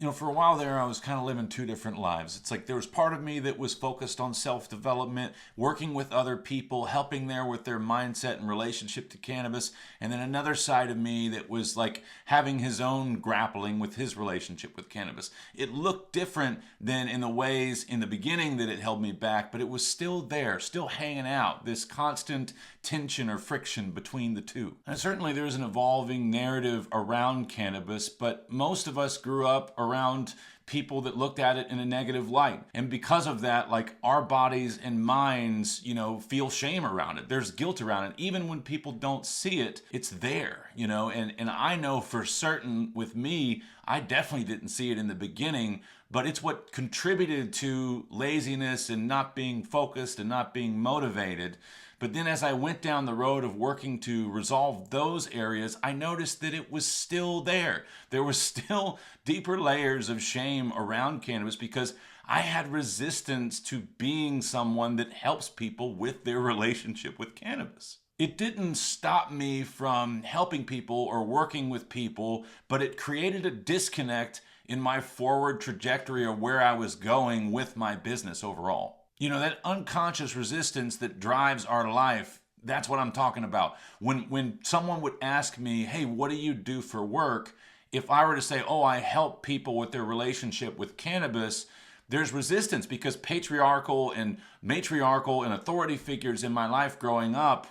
For a while there, I was kind of living two different lives. It's like there was part of me that was focused on self development, working with other people, helping there with their mindset and relationship to cannabis. And then another side of me that was like having his own grappling with his relationship with cannabis. It looked different than in the ways in the beginning that it held me back, but it was still there, still hanging out, this constant tension or friction between the two. And certainly there's an evolving narrative around cannabis, but most of us grew up around people that looked at it in a negative light. And because of that, like our bodies and minds, feel shame around it. There's guilt around it. Even when people don't see it, it's there, and I know for certain with me, I definitely didn't see it in the beginning, but it's what contributed to laziness and not being focused and not being motivated. But then as I went down the road of working to resolve those areas, I noticed that it was still there. There was still deeper layers of shame around cannabis because I had resistance to being someone that helps people with their relationship with cannabis. It didn't stop me from helping people or working with people, but it created a disconnect in my forward trajectory of where I was going with my business overall. That unconscious resistance that drives our life, that's what I'm talking about. When someone would ask me, hey, what do you do for work? If I were to say, oh, I help people with their relationship with cannabis, there's resistance because patriarchal and matriarchal and authority figures in my life growing up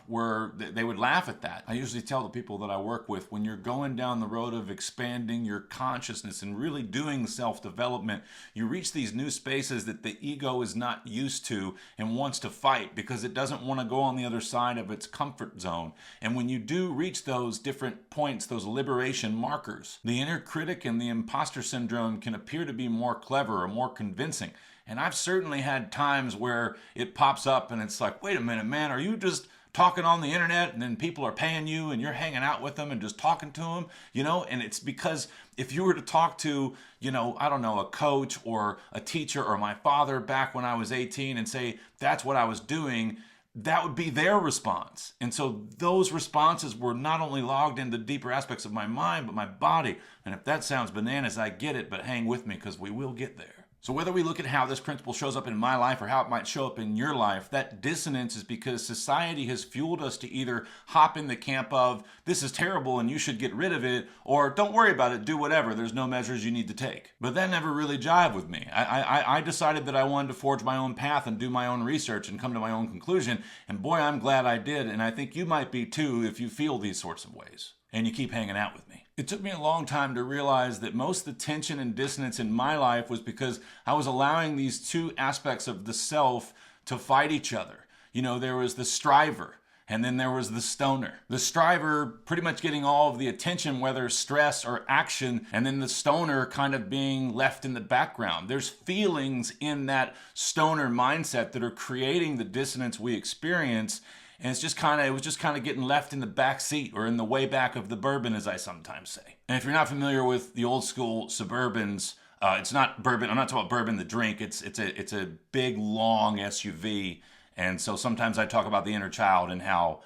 they would laugh at that. I usually tell the people that I work with, when you're going down the road of expanding your consciousness and really doing self-development, you reach these new spaces that the ego is not used to and wants to fight because it doesn't want to go on the other side of its comfort zone. And when you do reach those different points, those liberation markers, the inner critic and the imposter syndrome can appear to be more clever or more convincing. And I've certainly had times where it pops up and it's like, wait a minute, man, are you just talking on the internet and then people are paying you and you're hanging out with them and just talking to them, And it's because if you were to talk to, I don't know, a coach or a teacher or my father back when I was 18 and say, that's what I was doing, that would be their response. And so those responses were not only logged into deeper aspects of my mind, but my body. And if that sounds bananas, I get it, but hang with me because we will get there. So whether we look at how this principle shows up in my life or how it might show up in your life, that dissonance is because society has fueled us to either hop in the camp of, this is terrible and you should get rid of it, or don't worry about it, do whatever, there's no measures you need to take. But that never really jived with me. I decided that I wanted to forge my own path and do my own research and come to my own conclusion, and boy, I'm glad I did, and I think you might be too if you feel these sorts of ways, and you keep hanging out with me. It took me a long time to realize that most of the tension and dissonance in my life was because I was allowing these two aspects of the self to fight each other. There was the striver and then there was the stoner. The striver pretty much getting all of the attention, whether stress or action, and then the stoner kind of being left in the background. There's feelings in that stoner mindset that are creating the dissonance we experience. And it was just kind of getting left in the back seat or in the way back of the bourbon, as I sometimes say. And if you're not familiar with the old school Suburbans, it's not bourbon. I'm not talking about bourbon, the drink. It's a big, long SUV. And so sometimes I talk about the inner child and how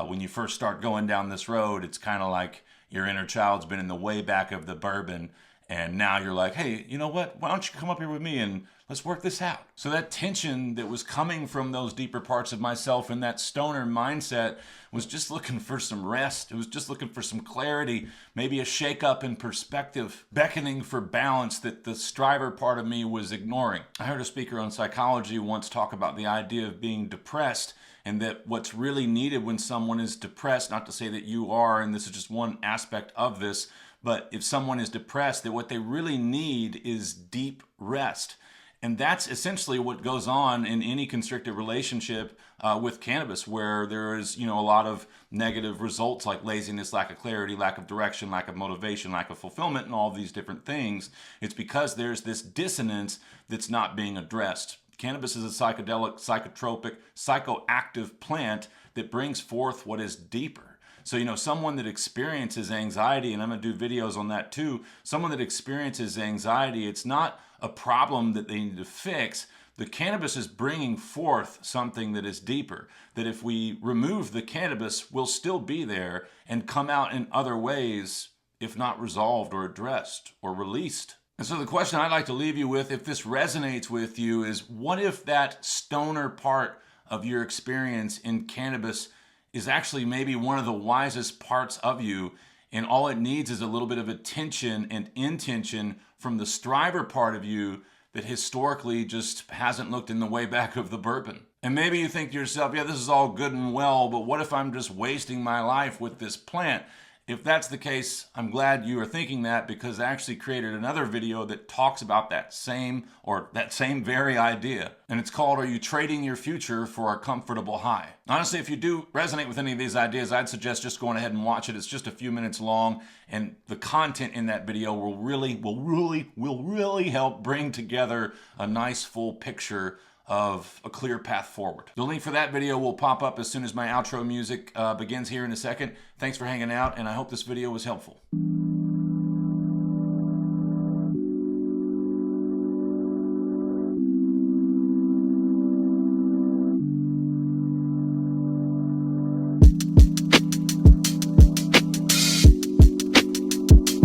when you first start going down this road, it's kind of like your inner child's been in the way back of the bourbon. And now you're like, hey, you know what? Why don't you come up here with me and let's work this out? So that tension that was coming from those deeper parts of myself and that stoner mindset was just looking for some rest. It was just looking for some clarity, maybe a shake up in perspective, beckoning for balance that the striver part of me was ignoring. I heard a speaker on psychology once talk about the idea of being depressed, and that what's really needed when someone is depressed, not to say that you are, and this is just one aspect of this, but if someone is depressed, that what they really need is deep rest. And that's essentially what goes on in any constricted relationship with cannabis, where there is, a lot of negative results like laziness, lack of clarity, lack of direction, lack of motivation, lack of fulfillment, and all of these different things. It's because there's this dissonance that's not being addressed. Cannabis is a psychedelic, psychotropic, psychoactive plant that brings forth what is deeper. So, someone that experiences anxiety, and I'm going to do videos on that too, someone that experiences anxiety, it's not a problem that they need to fix. The cannabis is bringing forth something that is deeper, that if we remove the cannabis, will still be there and come out in other ways, if not resolved or addressed or released. And so the question I'd like to leave you with, if this resonates with you, is what if that stoner part of your experience in cannabis is actually maybe one of the wisest parts of you, and all it needs is a little bit of attention and intention from the striver part of you that historically just hasn't looked in the way back of the bourbon. And maybe you think to yourself, yeah, this is all good and well, but what if I'm just wasting my life with this plant? If that's the case, I'm glad you are thinking that, because I actually created another video that talks about that same very idea. And it's called, Are You Trading Your Future for a Comfortable High? Honestly, if you do resonate with any of these ideas, I'd suggest just going ahead and watch it. It's just a few minutes long, and the content in that video will really help bring together a nice full picture of a clear path forward. The link for that video will pop up as soon as my outro music begins here in a second. Thanks for hanging out, and I hope this video was helpful.